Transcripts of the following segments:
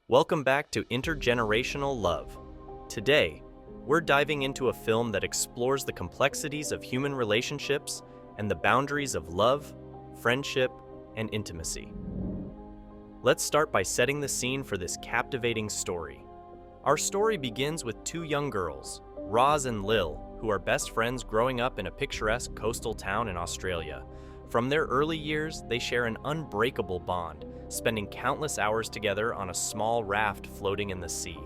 Welcome back to Intergenerational Love. Today, we're diving into a film that explores the complexities of human relationships and the boundaries of love, friendship, and intimacy. Let's start by setting the scene for this captivating story. Our story begins with two young girls, Roz and Lil, who are best friends growing up in a picturesque coastal town in Australia. From their early years, they share an unbreakable bond, spending countless hours together on a small raft floating in the sea.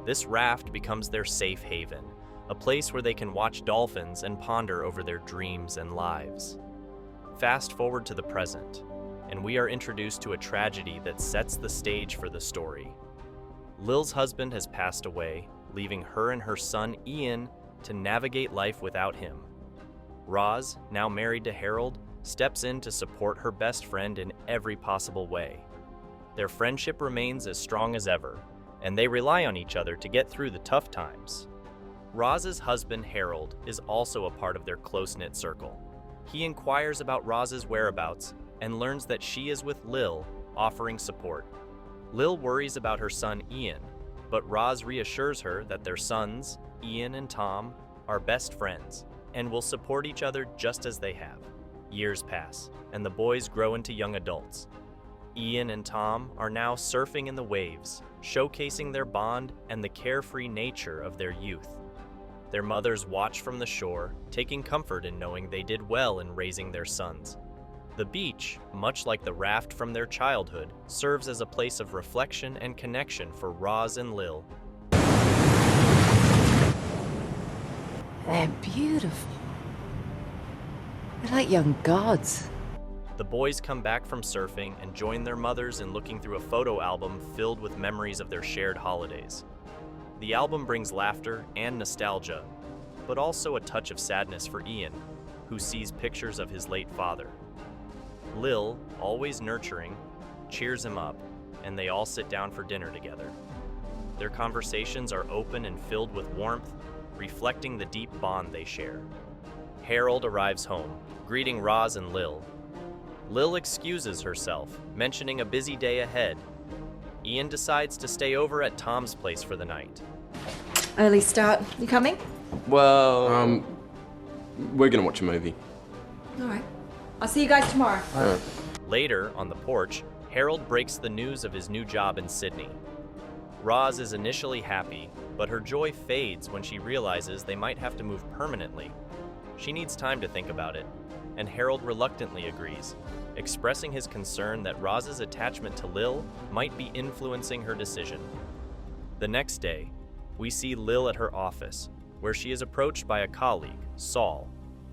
This raft becomes their safe haven, a place where they can watch dolphins and ponder over their dreams and lives. Fast forward to the present, and we are introduced to a tragedy that sets the stage for the story. Lil's husband has passed away, leaving her and her son Ian to navigate life without him. Roz, now married to Harold, steps in to support her best friend in every possible way. Their friendship remains as strong as ever, and they rely on each other to get through the tough times. Roz's husband, Harold, is also a part of their close-knit circle. He inquires about Roz's whereabouts and learns that she is with Lil, offering support. Lil worries about her son, Ian, but Roz reassures her that their sons, Ian and Tom, are best friends and will support each other just as they have. Years pass, and the boys grow into young adults. Ian and Tom are now surfing in the waves, showcasing their bond and the carefree nature of their youth. Their mothers watch from the shore, taking comfort in knowing they did well in raising their sons. The beach, much like the raft from their childhood, serves as a place of reflection and connection for Roz and Lil. They're beautiful. They're like young gods. The boys come back from surfing and join their mothers in looking through a photo album filled with memories of their shared holidays. The album brings laughter and nostalgia, but also a touch of sadness for Ian, who sees pictures of his late father. Lil, always nurturing, cheers him up, and they all sit down for dinner together. Their conversations are open and filled with warmth, reflecting the deep bond they share. Harold arrives home, greeting Roz and Lil. Lil excuses herself, mentioning a busy day ahead. Ian decides to stay over at Tom's place for the night. Early start. You coming? Well, we're gonna watch a movie. All right. I'll see you guys tomorrow. Later, on the porch, Harold breaks the news of his new job in Sydney. Roz is initially happy, but her joy fades when she realizes they might have to move permanently. She needs time to think about it, and Harold reluctantly agrees, expressing his concern that Roz's attachment to Lil might be influencing her decision. The next day, we see Lil at her office, where she is approached by a colleague, Saul,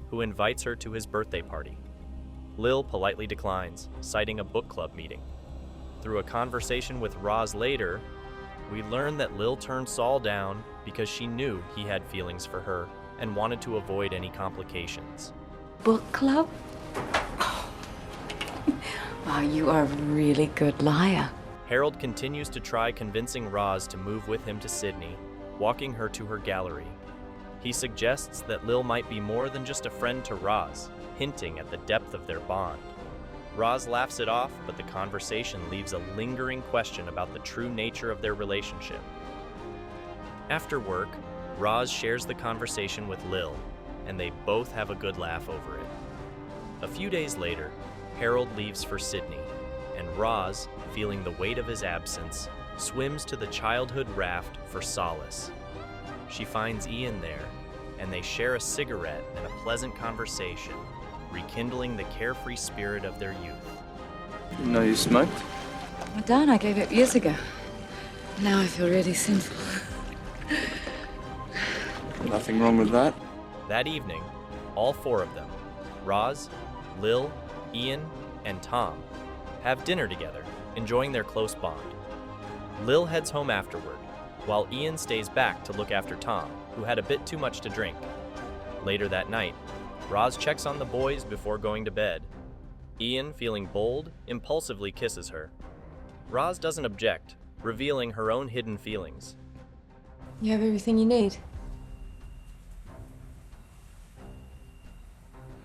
who invites her to his birthday party. Lil politely declines, citing a book club meeting. Through a conversation with Roz later, we learn that Lil turned Saul down because she knew he had feelings for her and wanted to avoid any complications. Book club? Wow, you are a really good liar. Harold continues to try convincing Roz to move with him to Sydney, walking her to her gallery. He suggests that Lil might be more than just a friend to Roz, hinting at the depth of their bond. Roz laughs it off, but the conversation leaves a lingering question about the true nature of their relationship. After work, Roz shares the conversation with Lil, and they both have a good laugh over it. A few days later, Harold leaves for Sydney, and Roz, feeling the weight of his absence, swims to the childhood raft for solace. She finds Ian there, and they share a cigarette and a pleasant conversation, rekindling the carefree spirit of their youth. You know you smoked? Well done, I gave it years ago. Now I feel really sinful. Nothing wrong with that. That evening, all four of them, Roz, Lil, Ian, and Tom, have dinner together, enjoying their close bond. Lil heads home afterward, while Ian stays back to look after Tom, who had a bit too much to drink. Later that night, Roz checks on the boys before going to bed. Ian, feeling bold, impulsively kisses her. Roz doesn't object, revealing her own hidden feelings. You have everything you need.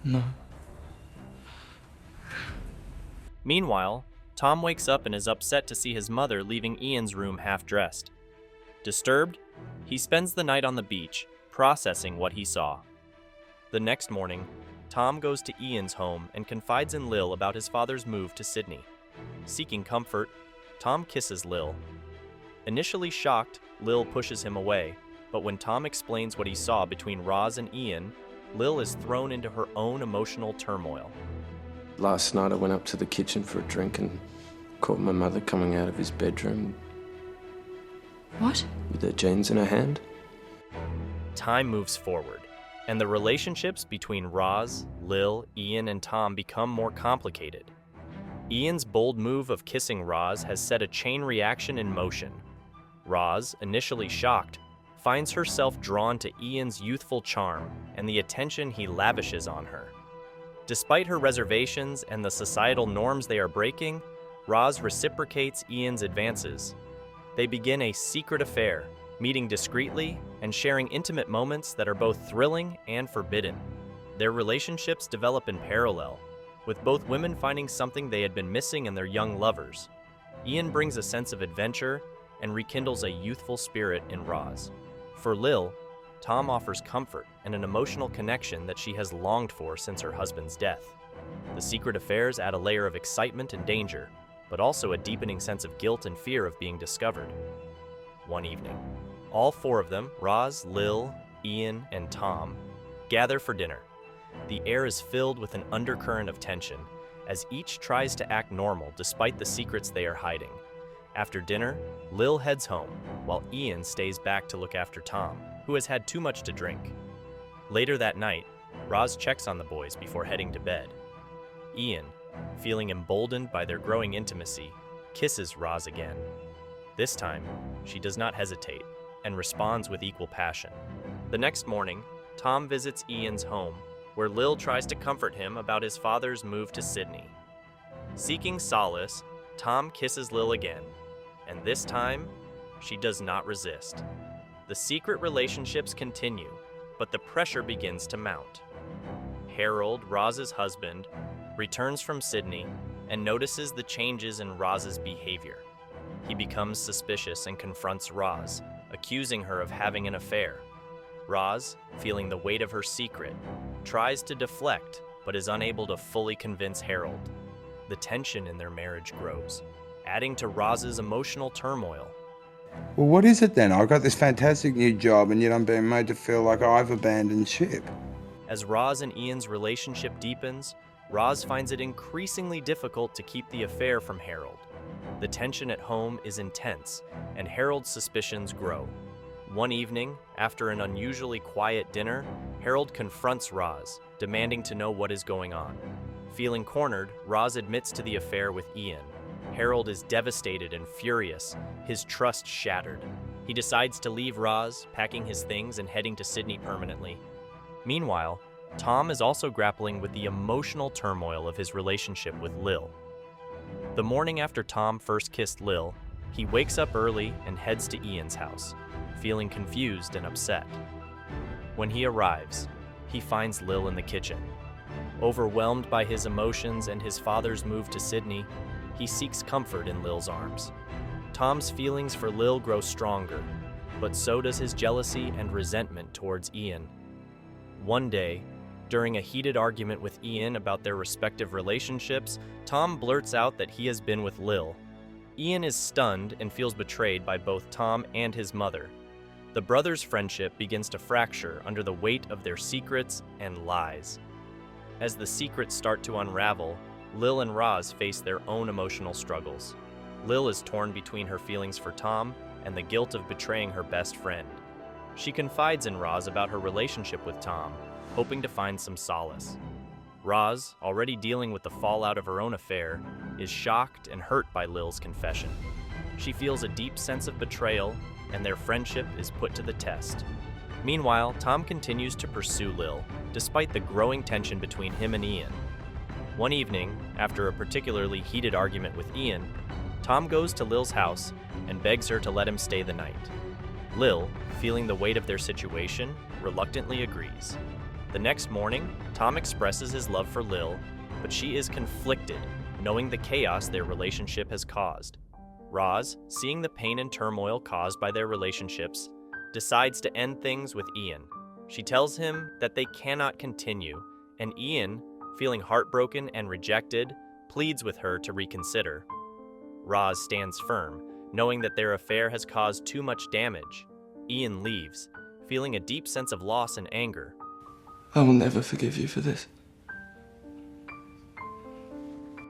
No. Meanwhile, Tom wakes up and is upset to see his mother leaving Ian's room half-dressed. Disturbed, he spends the night on the beach, processing what he saw. The next morning, Tom goes to Ian's home and confides in Lil about his father's move to Sydney. Seeking comfort, Tom kisses Lil. Initially shocked, Lil pushes him away, but when Tom explains what he saw between Roz and Ian, Lil is thrown into her own emotional turmoil. Last night I went up to the kitchen for a drink and caught my mother coming out of his bedroom What? with her jeans in her hand. Time moves forward, and the relationships between Roz, Lil, Ian, and Tom become more complicated. Ian's bold move of kissing Roz has set a chain reaction in motion. Roz, initially shocked, finds herself drawn to Ian's youthful charm and the attention he lavishes on her. Despite her reservations and the societal norms they are breaking, Roz reciprocates Ian's advances. They begin a secret affair, meeting discreetly and sharing intimate moments that are both thrilling and forbidden. Their relationships develop in parallel, with both women finding something they had been missing in their young lovers. Ian brings a sense of adventure and rekindles a youthful spirit in Roz. For Lil, Tom offers comfort and an emotional connection that she has longed for since her husband's death. The secret affairs add a layer of excitement and danger, but also a deepening sense of guilt and fear of being discovered. One evening, all four of them, Roz, Lil, Ian, and Tom, gather for dinner. The air is filled with an undercurrent of tension, as each tries to act normal despite the secrets they are hiding. After dinner, Lil heads home, while Ian stays back to look after Tom, who has had too much to drink. Later that night, Roz checks on the boys before heading to bed. Ian, feeling emboldened by their growing intimacy, kisses Roz again. This time, she does not hesitate and responds with equal passion. The next morning, Tom visits Ian's home, where Lil tries to comfort him about his father's move to Sydney. Seeking solace, Tom kisses Lil again, and this time, she does not resist. The secret relationships continue, but the pressure begins to mount. Harold, Roz's husband, returns from Sydney and notices the changes in Roz's behavior. He becomes suspicious and confronts Roz, accusing her of having an affair. Roz, feeling the weight of her secret, tries to deflect but is unable to fully convince Harold. The tension in their marriage grows, adding to Roz's emotional turmoil. Well, what is it then? I've got this fantastic new job and yet I'm being made to feel like I've abandoned ship. As Roz and Ian's relationship deepens, Roz finds it increasingly difficult to keep the affair from Harold. The tension at home is intense, and Harold's suspicions grow. One evening, after an unusually quiet dinner, Harold confronts Roz, demanding to know what is going on. Feeling cornered, Roz admits to the affair with Ian. Harold is devastated and furious, his trust shattered. He decides to leave Roz, packing his things and heading to Sydney permanently. Meanwhile, Tom is also grappling with the emotional turmoil of his relationship with Lil. The morning after Tom first kissed Lil, he wakes up early and heads to Ian's house, feeling confused and upset. When he arrives, he finds Lil in the kitchen. Overwhelmed by his emotions and his father's move to Sydney, he seeks comfort in Lil's arms. Tom's feelings for Lil grow stronger, but so does his jealousy and resentment towards Ian. One day, during a heated argument with Ian about their respective relationships, Tom blurts out that he has been with Lil. Ian is stunned and feels betrayed by both Tom and his mother. The brothers' friendship begins to fracture under the weight of their secrets and lies. As the secrets start to unravel, Lil and Roz face their own emotional struggles. Lil is torn between her feelings for Tom and the guilt of betraying her best friend. She confides in Roz about her relationship with Tom, hoping to find some solace. Roz, already dealing with the fallout of her own affair, is shocked and hurt by Lil's confession. She feels a deep sense of betrayal, and their friendship is put to the test. Meanwhile, Tom continues to pursue Lil, despite the growing tension between him and Ian. One evening, after a particularly heated argument with Ian, Tom goes to Lil's house and begs her to let him stay the night. Lil, feeling the weight of their situation, reluctantly agrees. The next morning, Tom expresses his love for Lil, but she is conflicted, knowing the chaos their relationship has caused. Roz, seeing the pain and turmoil caused by their relationships, decides to end things with Ian. She tells him that they cannot continue, and Ian, feeling heartbroken and rejected, pleads with her to reconsider. Roz stands firm, knowing that their affair has caused too much damage. Ian leaves, feeling a deep sense of loss and anger. I will never forgive you for this.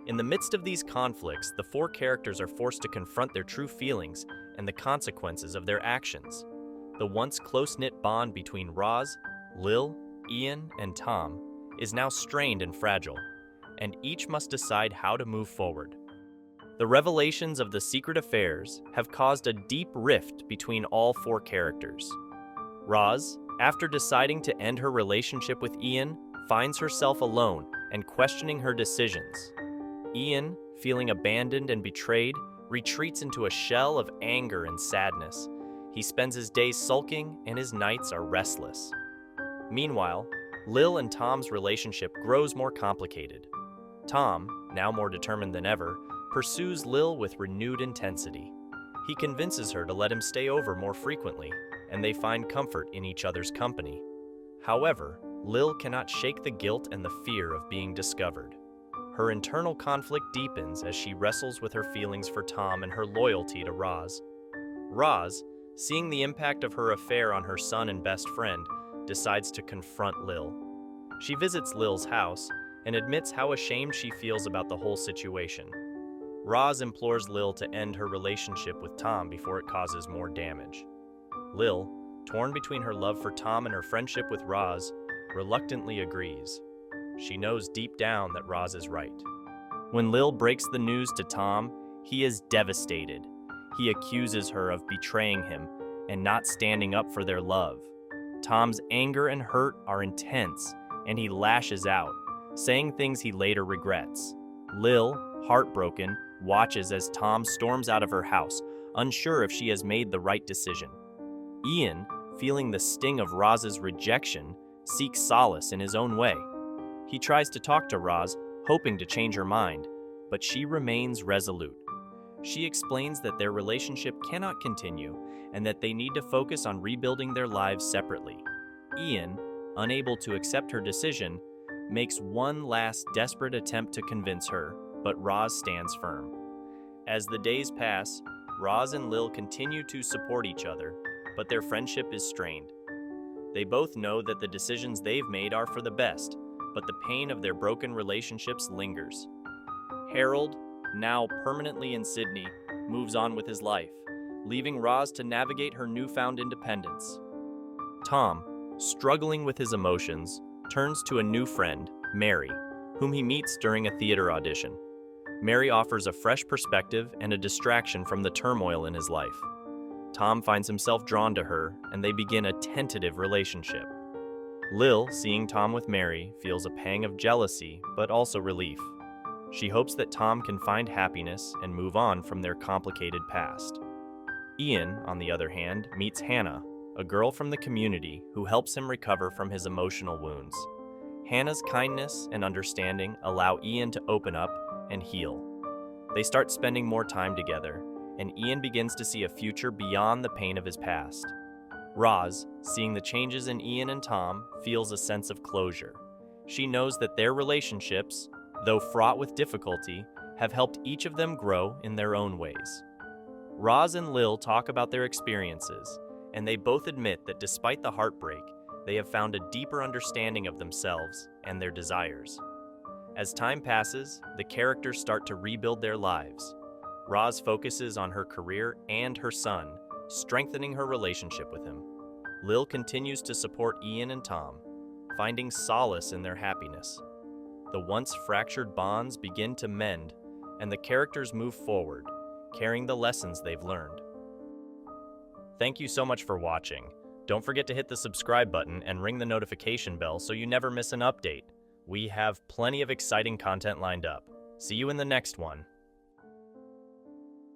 In the midst of these conflicts, the four characters are forced to confront their true feelings and the consequences of their actions. The once close-knit bond between Roz, Lil, Ian, and Tom is now strained and fragile, and each must decide how to move forward. The revelations of the secret affairs have caused a deep rift between all four characters. Roz, after deciding to end her relationship with Ian, finds herself alone and questioning her decisions. Ian, feeling abandoned and betrayed, retreats into a shell of anger and sadness. He spends his days sulking and his nights are restless. Meanwhile, Lil and Tom's relationship grows more complicated. Tom, now more determined than ever, pursues Lil with renewed intensity. He convinces her to let him stay over more frequently, and they find comfort in each other's company. However, Lil cannot shake the guilt and the fear of being discovered. Her internal conflict deepens as she wrestles with her feelings for Tom and her loyalty to Roz. Roz, seeing the impact of her affair on her son and best friend, decides to confront Lil. She visits Lil's house and admits how ashamed she feels about the whole situation. Roz implores Lil to end her relationship with Tom before it causes more damage. Lil, torn between her love for Tom and her friendship with Roz, reluctantly agrees. She knows deep down that Roz is right. When Lil breaks the news to Tom, he is devastated. He accuses her of betraying him and not standing up for their love. Tom's anger and hurt are intense, and he lashes out, saying things he later regrets. Lil, heartbroken, watches as Tom storms out of her house, unsure if she has made the right decision. Ian, feeling the sting of Roz's rejection, seeks solace in his own way. He tries to talk to Roz, hoping to change her mind, but she remains resolute. She explains that their relationship cannot continue and that they need to focus on rebuilding their lives separately. Ian, unable to accept her decision, makes one last desperate attempt to convince her, but Roz stands firm. As the days pass, Roz and Lil continue to support each other, but their friendship is strained. They both know that the decisions they've made are for the best, but the pain of their broken relationships lingers. Harold, now permanently in Sydney, moves on with his life, leaving Roz to navigate her newfound independence. Tom, struggling with his emotions, turns to a new friend, Mary, whom he meets during a theater audition. Mary offers a fresh perspective and a distraction from the turmoil in his life. Tom finds himself drawn to her, and they begin a tentative relationship. Lil, seeing Tom with Mary, feels a pang of jealousy, but also relief. She hopes that Tom can find happiness and move on from their complicated past. Ian, on the other hand, meets Hannah, a girl from the community who helps him recover from his emotional wounds. Hannah's kindness and understanding allow Ian to open up and heal. They start spending more time together, and Ian begins to see a future beyond the pain of his past. Roz, seeing the changes in Ian and Tom, feels a sense of closure. She knows that their relationships, though fraught with difficulty, have helped each of them grow in their own ways. Roz and Lil talk about their experiences, and they both admit that despite the heartbreak, they have found a deeper understanding of themselves and their desires. As time passes, the characters start to rebuild their lives. Roz focuses on her career and her son, strengthening her relationship with him. Lil continues to support Ian and Tom, finding solace in their happiness. The once fractured bonds begin to mend, and the characters move forward, carrying the lessons they've learned. Thank you so much for watching. Don't forget to hit the subscribe button and ring the notification bell so you never miss an update. We have plenty of exciting content lined up. See you in the next one.